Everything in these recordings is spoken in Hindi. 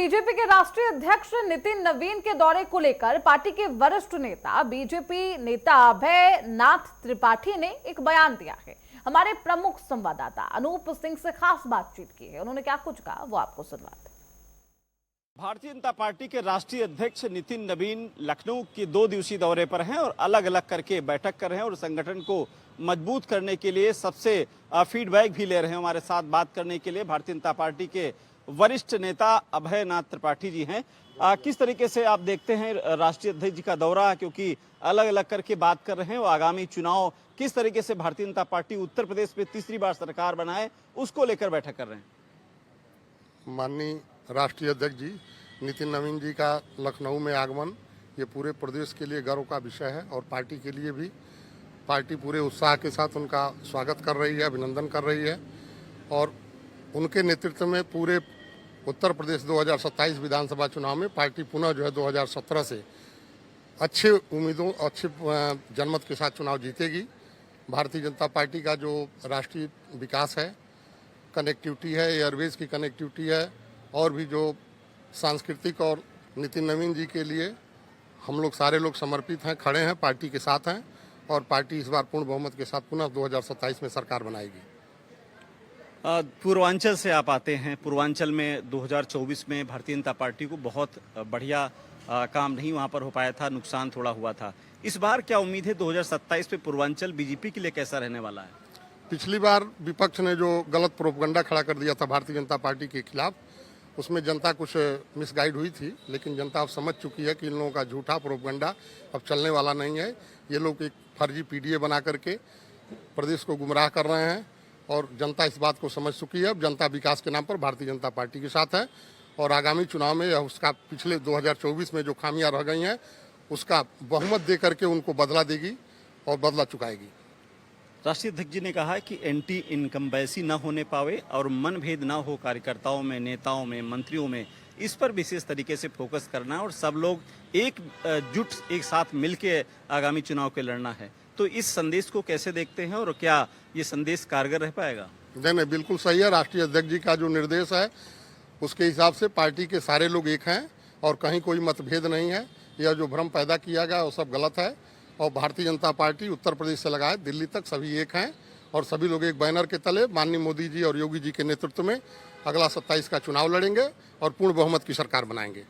बीजेपी के राष्ट्रीय अध्यक्ष नितिन नवीन के दौरे को लेकर पार्टी के वरिष्ठ नेता बीजेपी नेता अभय नाथ त्रिपाठी ने एक बयान दिया है। हमारे प्रमुख संवाददाता अनूप सिंह से खास बातचीत की है। उन्होंने क्या कुछ कहा वो आपको सुनवाते हैं। भारतीय जनता पार्टी के राष्ट्रीय अध्यक्ष नितिन नवीन लखनऊ के 2 दिवसीय दौरे पर हैं और अलग अलग करके बैठक कर रहे हैं और संगठन को मजबूत करने के लिए सबसे फीडबैक भी ले रहे हैं। हमारे साथ बात करने के लिए भारतीय जनता पार्टी के वरिष्ठ नेता अभय नाथ त्रिपाठी जी हैं। किस तरीके से आप देखते हैं राष्ट्रीय अध्यक्ष जी का दौरा, क्योंकि अलग अलग करके बात कर रहे हैं और आगामी चुनाव किस तरीके से भारतीय जनता पार्टी उत्तर प्रदेश में तीसरी बार सरकार बनाए उसको लेकर बैठक कर रहे हैं। माननीय राष्ट्रीय अध्यक्ष जी नितिन नवीन जी का लखनऊ में आगमन ये पूरे प्रदेश के लिए गर्व का विषय है और पार्टी के लिए भी। पार्टी पूरे उत्साह के साथ उनका स्वागत कर रही है, अभिनंदन कर रही है और उनके नेतृत्व में पूरे उत्तर प्रदेश 2027 विधानसभा चुनाव में पार्टी पुनः 2017 से अच्छे उम्मीदों, अच्छे जनमत के साथ चुनाव जीतेगी। भारतीय जनता पार्टी का जो राष्ट्रीय विकास है, कनेक्टिविटी है, एयरवेज की कनेक्टिविटी है और भी जो सांस्कृतिक, और नितिन नवीन जी के लिए हम लोग सारे लोग समर्पित हैं, खड़े हैं, पार्टी के साथ हैं और पार्टी इस बार पूर्ण बहुमत के साथ पुनः 2027 में सरकार बनाएगी। पूर्वांचल से आप आते हैं। पूर्वांचल में 2024 में भारतीय जनता पार्टी को बहुत बढ़िया काम नहीं वहां पर हो पाया था, नुकसान थोड़ा हुआ था। इस बार क्या उम्मीद है 2027 में पूर्वांचल बीजेपी के लिए कैसा रहने वाला है? पिछली बार विपक्ष ने जो गलत प्रोपगंडा खड़ा कर दिया था भारतीय जनता पार्टी के खिलाफ, उसमें जनता कुछ मिसगाइड हुई थी, लेकिन जनता अब समझ चुकी है कि इन लोगों का झूठा प्रोपगंडा अब चलने वाला नहीं है। ये लोग एक फर्जी पीडीए बना करके प्रदेश को गुमराह कर रहे हैं और जनता इस बात को समझ चुकी है। अब जनता विकास के नाम पर भारतीय जनता पार्टी के साथ है और आगामी चुनाव में उसका पिछले 2024 में जो खामियां रह गई हैं उसका बहुमत दे करके उनको बदला देगी और बदला चुकाएगी। राष्ट्रीय अध्यक्ष जी ने कहा है कि एंटी इनकम्बेंसी न होने पावे और मनभेद न हो कार्यकर्ताओं में, नेताओं में, मंत्रियों में। इस पर विशेष तरीके से फोकस करना है और सब लोग एकजुट एक साथ मिलकर आगामी चुनाव के लड़ना है। तो इस संदेश को कैसे देखते हैं और क्या ये संदेश कारगर रह पाएगा? नहीं, बिल्कुल सही है। राष्ट्रीय अध्यक्ष जी का जो निर्देश है उसके हिसाब से पार्टी के सारे लोग एक हैं और कहीं कोई मतभेद नहीं है। यह जो भ्रम पैदा किया गया वो सब गलत है और भारतीय जनता पार्टी उत्तर प्रदेश से लगाए दिल्ली तक सभी एक हैं और सभी लोग एक बैनर के तले माननीय मोदी जी और योगी जी के नेतृत्व में अगला 27 का चुनाव लड़ेंगे और पूर्ण बहुमत की सरकार बनाएंगे।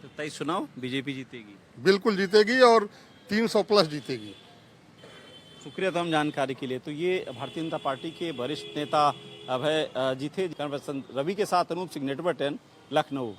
27 चुनाव बीजेपी जीतेगी? बिल्कुल जीतेगी और 300 प्लस जीतेगी। शुक्रिया तमाम जानकारी के लिए। तो ये भारतीय जनता पार्टी के वरिष्ठ नेता अभय जी थे। रवि के साथ अनूप सिंह, नेटवर्क 10, लखनऊ।